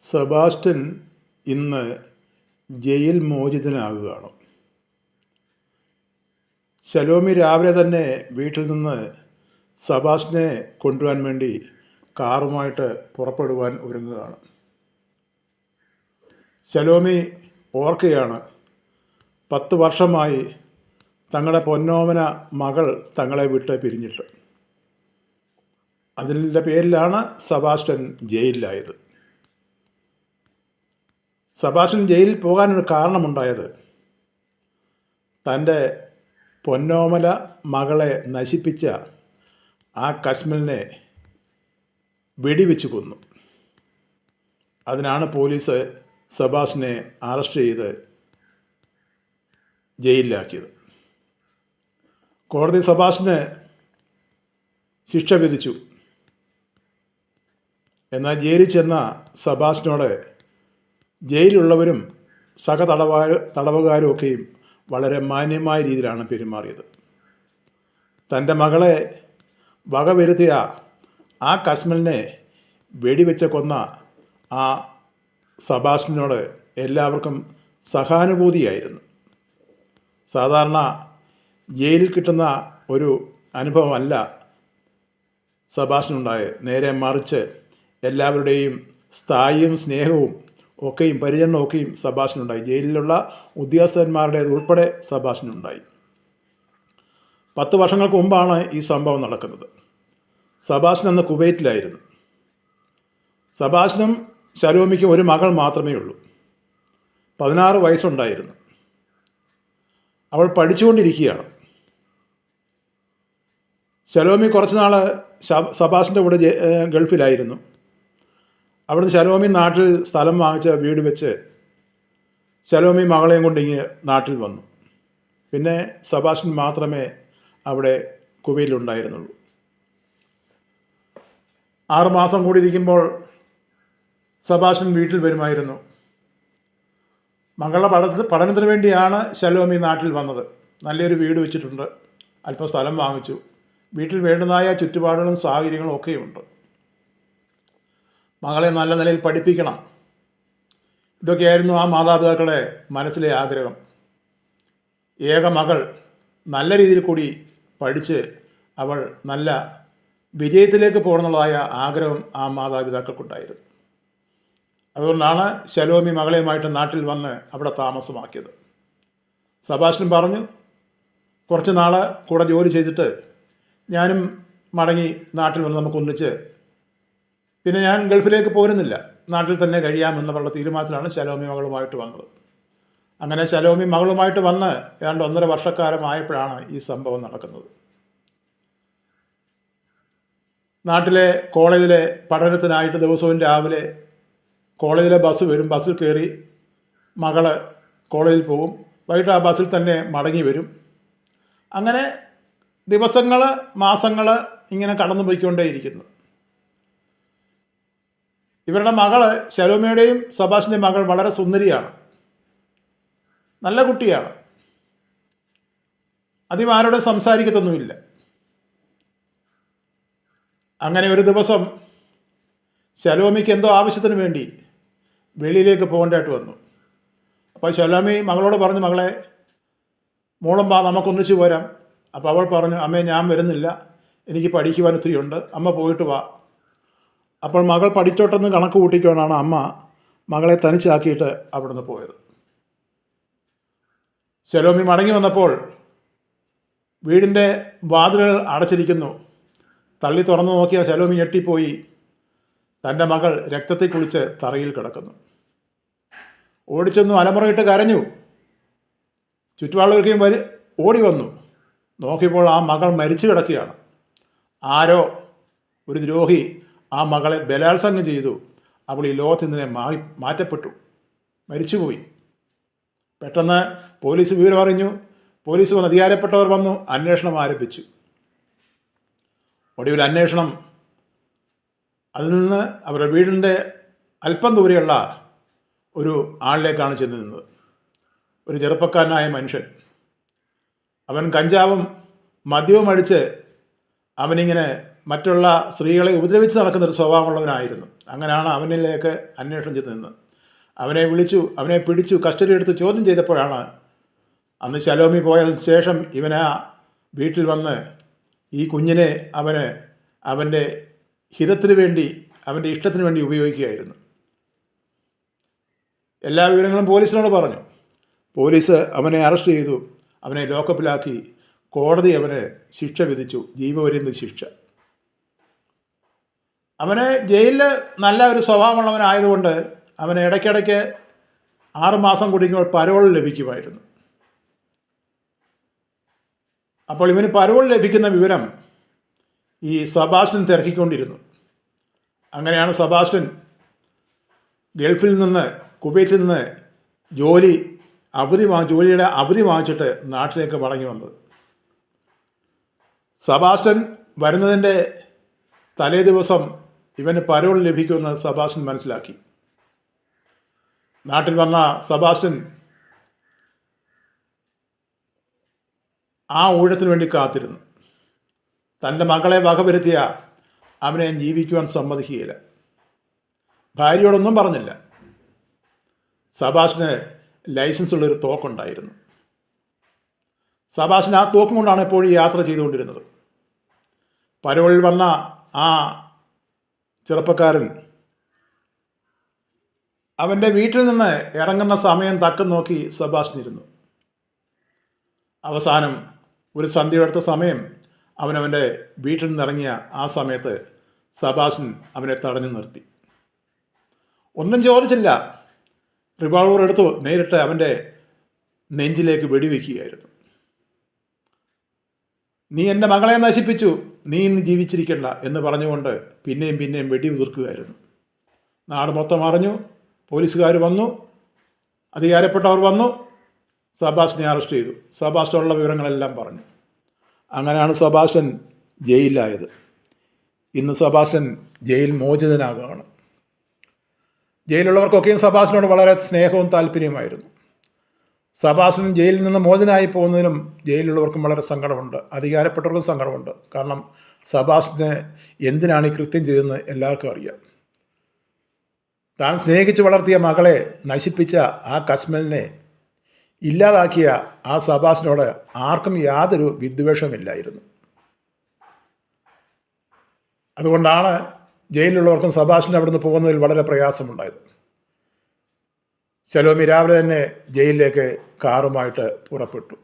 Sebastian ഇന്ന് jail മോചിതനാകുകയാണ്. Shalomi രാവിലെ തന്നെ വീട്ടിൽ നിന്ന് സെബാസ്റ്റ്യനെ കൊണ്ടുവരാൻ വേണ്ടി കാറുമായിട്ട് പുറപ്പെടുവാൻ ഒരുങ്ങുകയാണ്. ശലോമി ഓർക്കുകയാണ്, 10 വർഷമായി തങ്ങളുടെ പൊന്നോമന മകൾ തങ്ങളെ വിട്ട് പിരിഞ്ഞിട്ട്. അതിൻ്റെ പേരിലാണ് സെബാസ്റ്റ്യൻ ജയിലിലായത്. സെബാസ്റ്റ്യൻ ജയിലിൽ പോകാനൊരു കാരണമുണ്ടായത്, തൻ്റെ പൊന്നോമല മകളെ നശിപ്പിച്ച ആ കശ്മലിനെ വെടിവെച്ച് കൊന്നു. അതിനാണ് പോലീസ് സെബാസ്റ്റ്യനെ അറസ്റ്റ് ചെയ്ത് ജയിലിലാക്കിയത്. കോടതി സെബാസ്റ്റ്യന് ശിക്ഷ വിധിച്ചു. എന്നാൽ ജയിലിൽ ചെന്ന സെബാസ്റ്റ്യനോട് ജയിലുള്ളവരും തടവുകാരും ഒക്കെയും വളരെ മാന്യമായ രീതിയിലാണ് പെരുമാറിയത്. തൻ്റെ മകളെ വകവരുത്തിയ ആ കശ്മലിനെ വെടിവെച്ച് കൊന്ന ആ സെബാസ്റ്റ്യനോട് എല്ലാവർക്കും സഹാനുഭൂതിയായിരുന്നു. സാധാരണ ജയിലിൽ കിട്ടുന്ന ഒരു അനുഭവമല്ല സെബാസ്റ്റ്യനുണ്ടായത്. നേരെ മറിച്ച് എല്ലാവരുടെയും സ്ഥായിയും സ്നേഹവും ഒക്കെയും പരിചരണമൊക്കെയും സെബാസ്റ്റ്യനുണ്ടായി. ജയിലിലുള്ള ഉദ്യോഗസ്ഥന്മാരുടെ ഉൾപ്പെടെ സെബാസ്റ്റ്യനുണ്ടായി. 10 വർഷങ്ങൾക്ക് മുമ്പാണ് ഈ സംഭവം നടക്കുന്നത്. സെബാസ്റ്റ്യൻ അന്ന് കുവൈറ്റിലായിരുന്നു. സെബാസ്റ്റ്യനും ശലോമിക്കും ഒരു മകൾ മാത്രമേ ഉള്ളൂ. 16 വയസ്സുണ്ടായിരുന്നു. അവൾ പഠിച്ചുകൊണ്ടിരിക്കുകയാണ്. ശലോമി കുറച്ച് നാൾ സെബാസ്റ്റ്യൻ്റെ കൂടെ ഗൾഫിലായിരുന്നു. അവിടുന്ന് ശലോമി നാട്ടിൽ സ്ഥലം വാങ്ങിച്ച വീട് വെച്ച് ശലോമി മകളെയും കൊണ്ട് നാട്ടിൽ വന്നു. പിന്നെ സെബാസ്റ്റ്യൻ മാത്രമേ അവിടെ കുവൈറ്റിലുണ്ടായിരുന്നുള്ളൂ. 6 മാസം കൂടി ഇരിക്കുമ്പോൾ സെബാസ്റ്റ്യൻ വീട്ടിൽ വരുമായിരുന്നു. മകളുടെ പഠനത്തിന് വേണ്ടിയാണ് ശലോമി നാട്ടിൽ വന്നത്. നല്ലൊരു വീട് വെച്ചിട്ടുണ്ട്, അല്പം സ്ഥലം വാങ്ങിച്ചു, വീട്ടിൽ വേണ്ടുന്നതായ ചുറ്റുപാടുകളും സാഹചര്യങ്ങളും ഒക്കെയുണ്ട്. മകളെ നല്ല നിലയിൽ പഠിപ്പിക്കണം, ഇതൊക്കെയായിരുന്നു ആ മാതാപിതാക്കളുടെ മനസ്സിലെ ആഗ്രഹം. ഏക മകൾ നല്ല രീതിയിൽ കൂടി പഠിച്ച് അവൾ നല്ല വിജയത്തിലേക്ക് പോകണമെന്നുള്ളതായ ആഗ്രഹം ആ മാതാപിതാക്കൾക്കുണ്ടായിരുന്നു. അതുകൊണ്ടാണ് ശലോമി മകളെയുമായിട്ട് നാട്ടിൽ വന്ന് അവിടെ താമസമാക്കിയത്. സെബാസ്റ്റ്യൻ പറഞ്ഞു, കുറച്ച് നാൾ കൂടെ ജോലി ചെയ്തിട്ട് ഞാനും മടങ്ങി നാട്ടിൽ വന്ന് നമുക്ക് ഒന്നിച്ച്, പിന്നെ ഞാൻ ഗൾഫിലേക്ക് പോരുന്നില്ല, നാട്ടിൽ തന്നെ കഴിയാമെന്നുള്ള തീരുമാനത്തിലാണ് ശലോമി മകളുമായിട്ട് വന്നത്. അങ്ങനെ ശലോമി മകളുമായിട്ട് വന്ന് ഏതാണ്ട് 1.5 വർഷക്കാലമായപ്പോഴാണ് ഈ സംഭവം നടക്കുന്നത്. നാട്ടിലെ കോളേജിലെ പഠനത്തിനായിട്ട് ദിവസവും രാവിലെ കോളേജിലെ ബസ് വരും. ബസ്സിൽ കയറി മകൾ കോളേജിൽ പോകും. വൈകിട്ട് ആ ബസ്സിൽ തന്നെ മടങ്ങി വരും. അങ്ങനെ ദിവസങ്ങൾ, മാസങ്ങൾ ഇങ്ങനെ കടന്നു പോയിക്കൊണ്ടേയിരിക്കുന്നു. ഇവരുടെ മകൾ, ശലോമിയുടെയും സെബാസ്റ്റ്യൻ്റെയും മകൾ വളരെ സുന്ദരിയാണ്, നല്ല കുട്ടിയാണ്. അധികം ആരോടും സംസാരിക്കത്തൊന്നുമില്ല. അങ്ങനെ ഒരു ദിവസം ശലോമിക്ക് എന്തോ ആവശ്യത്തിന് വേണ്ടി വെളിയിലേക്ക് പോകേണ്ടതായിട്ട് വന്നു. അപ്പോൾ ശലോമി മകളോട് പറഞ്ഞു, മകളെ മോളും വാ, നമുക്കൊന്നിച്ച് പോരാം. അപ്പോൾ അവൾ പറഞ്ഞു, അമ്മേ ഞാൻ വരുന്നില്ല, എനിക്ക് പഠിക്കുവാൻ ഒത്തിരി ഉണ്ട്, അമ്മ പോയിട്ട് വാ. അപ്പോൾ മകൾ പഠിച്ചോട്ടെന്ന് കണക്ക് കൂട്ടിക്കൊണ്ടാണ് അമ്മ മകളെ തനിച്ചാക്കിയിട്ട് അവിടുന്ന് പോയത്. ശലോമി മടങ്ങി വന്നപ്പോൾ വീടിൻ്റെ വാതിലുകൾ അടച്ചിരിക്കുന്നു. തള്ളി തുറന്നു നോക്കിയ ശലോമി ഞെട്ടിപ്പോയി. തൻ്റെ മകൾ രക്തത്തിൽ കുളിച്ച് തറയിൽ കിടക്കുന്നു. ഓടിച്ചെന്നു അലമുറയിട്ട് കരഞ്ഞു. ചുറ്റുപാടുകൾക്കും ഓടി വന്നു. നോക്കിയപ്പോൾ ആ മകൾ മരിച്ചു കിടക്കുകയാണ്. ആരോ ഒരു ദ്രോഹി ആ മകളെ ബലാത്സംഗം ചെയ്തു. അവൾ ഈ ലോകത്തിൽ നിന്ന് മാറ്റപ്പെട്ടു, മരിച്ചുപോയി. പെട്ടെന്ന് പോലീസ് വിവരം അറിഞ്ഞു. പോലീസ് വന്ന് അധികാരപ്പെട്ടവർ വന്നു, അന്വേഷണം ആരംഭിച്ചു. ഒടുവിൽ അന്വേഷണം അതിൽ നിന്ന് അവരുടെ വീടിൻ്റെ അല്പം ദൂരെയുള്ള ഒരു ആളിലേക്കാണ് ചെന്ന് നിന്നത്. ഒരു ചെറുപ്പക്കാരനായ മനുഷ്യൻ. അവൻ കഞ്ചാവും മദ്യവും അടിച്ച് അവനിങ്ങനെ മറ്റുള്ള സ്ത്രീകളെ ഉപദ്രവിച്ച് നടക്കുന്നൊരു സ്വഭാവമുള്ളവനായിരുന്നു. അങ്ങനെയാണ് അവനിലേക്ക് അന്വേഷണം ചെയ്ത് നിന്ന് അവനെ വിളിച്ചു, അവനെ പിടിച്ചു കസ്റ്റഡി എടുത്ത് ചോദ്യം ചെയ്തപ്പോഴാണ് അന്ന് ശലോമി പോയതിന് ശേഷം ഇവനാ വീട്ടിൽ വന്ന് ഈ കുഞ്ഞിനെ അവൻ്റെ ഹിതത്തിന് വേണ്ടി, അവൻ്റെ ഇഷ്ടത്തിന് വേണ്ടി ഉപയോഗിക്കുകയായിരുന്നു. എല്ലാ വിവരങ്ങളും പോലീസിനോട് പറഞ്ഞു. പോലീസ് അവനെ അറസ്റ്റ് ചെയ്തു, അവനെ ലോക്കപ്പിലാക്കി. കോടതി അവന് ശിക്ഷ വിധിച്ചു, ജീവപര്യന്ത ശിക്ഷ. അവന് ജയിലിൽ നല്ല ഒരു സ്വഭാവമുള്ളവനായതുകൊണ്ട് അവന് ഇടയ്ക്കിടയ്ക്ക് 6 മാസം കുടിക്കുമ്പോൾ പരോൾ ലഭിക്കുമായിരുന്നു. അപ്പോൾ ഇവന് പരോൾ ലഭിക്കുന്ന വിവരം ഈ സെബാസ്റ്റ്യൻ തിരക്കിക്കൊണ്ടിരുന്നു. അങ്ങനെയാണ് സെബാസ്റ്റ്യൻ ഗൾഫിൽ നിന്ന്, കുവൈറ്റിൽ നിന്ന് ജോലിയുടെ അവധി വാങ്ങിച്ചിട്ട് നാട്ടിലേക്ക് മടങ്ങി വന്നത്. സെബാസ്റ്റ്യൻ വരുന്നതിൻ്റെ തലേ ദിവസം ഇവന് പരോൾ ലഭിക്കുമെന്ന് സെബാസ്റ്റ്യൻ മനസ്സിലാക്കി. നാട്ടിൽ വന്ന സെബാസ്റ്റ്യൻ ആ ഊഴത്തിന് വേണ്ടി കാത്തിരുന്നു. തൻ്റെ മകളെ വകവരുത്തിയ അവനെ ജീവിക്കുവാൻ സമ്മതിക്കുകയില്ല. ഭാര്യയോടൊന്നും പറഞ്ഞില്ല. സെബാസ്റ്റ്യന് ലൈസൻസ് ഉള്ളൊരു തോക്കുണ്ടായിരുന്നു. സെബാസ്റ്റ്യൻ ആ തോക്കും കൊണ്ടാണ് എപ്പോഴും യാത്ര ചെയ്തുകൊണ്ടിരുന്നത്. പരോളിൽ വന്ന ആ ചെറുപ്പക്കാരൻ അവൻ്റെ വീട്ടിൽ നിന്ന് ഇറങ്ങുന്ന സമയം തക്കം നോക്കി സെബാസ്റ്റ്യൻ ഇരുന്നു. അവസാനം ഒരു സന്ധ്യയെടുത്ത സമയം അവനവൻ്റെ വീട്ടിൽ നിന്നിറങ്ങിയ ആ സമയത്ത് സെബാസ്റ്റ്യൻ അവനെ തടഞ്ഞു നിർത്തി. ഒന്നും ചോദിച്ചില്ല. റിവോൾവർ എടുത്തു നേരിട്ട് അവൻ്റെ നെഞ്ചിലേക്ക് വെടിവെക്കുകയായിരുന്നു. നീ എൻ്റെ മകളെ നശിപ്പിച്ചു, നീ ഇന്ന് ജീവിച്ചിരിക്കണ്ട എന്ന് പറഞ്ഞുകൊണ്ട് പിന്നെയും വെടി ഉതിർക്കുകയായിരുന്നു. നാട് മൊത്തം അറിഞ്ഞു. പോലീസുകാർ വന്നു, അധികാരപ്പെട്ടവർ വന്നു, സെബാസ്റ്റ്യനെ അറസ്റ്റ് ചെയ്തു. സെബാസ്റ്റ്യനുള്ള വിവരങ്ങളെല്ലാം പറഞ്ഞു. അങ്ങനെയാണ് സെബാസ്റ്റ്യൻ ജയിലിലായത്. ഇന്ന് സെബാസ്റ്റ്യൻ ജയിൽ മോചിതനാകുകയാണ്. ജയിലുള്ളവർക്കൊക്കെയും സെബാസ്റ്റ്യനോട് വളരെ സ്നേഹവും താല്പര്യമായിരുന്നു. സെബാസ്റ്റ്യൻ ജയിലിൽ നിന്ന് മോചിതനായി പോകുന്നതിനും ജയിലുള്ളവർക്കും വളരെ സങ്കടമുണ്ട്, അധികാരപ്പെട്ടവർക്കും സങ്കടമുണ്ട്. കാരണം സെബാസ്റ്റ്യന് എന്തിനാണ് ഈ കൃത്യം ചെയ്തതെന്ന് എല്ലാവർക്കും അറിയാം. താൻ സ്നേഹിച്ച് വളർത്തിയ മകളെ നശിപ്പിച്ച ആ കസ്മലിനെ ഇല്ലാതാക്കിയ ആ സെബാസ്റ്റ്യനോട് ആർക്കും യാതൊരു വിദ്വേഷമില്ലായിരുന്നു. അതുകൊണ്ടാണ് ജയിലിലുള്ളവർക്കും സെബാസ്റ്റ്യൻ അവിടുന്ന് പോകുന്നതിൽ വളരെ പ്രയാസമുണ്ടായത്. ശലോമി രാവിലെ തന്നെ ജയിലിലേക്ക് കാറുമായിട്ട് പുറപ്പെട്ടു.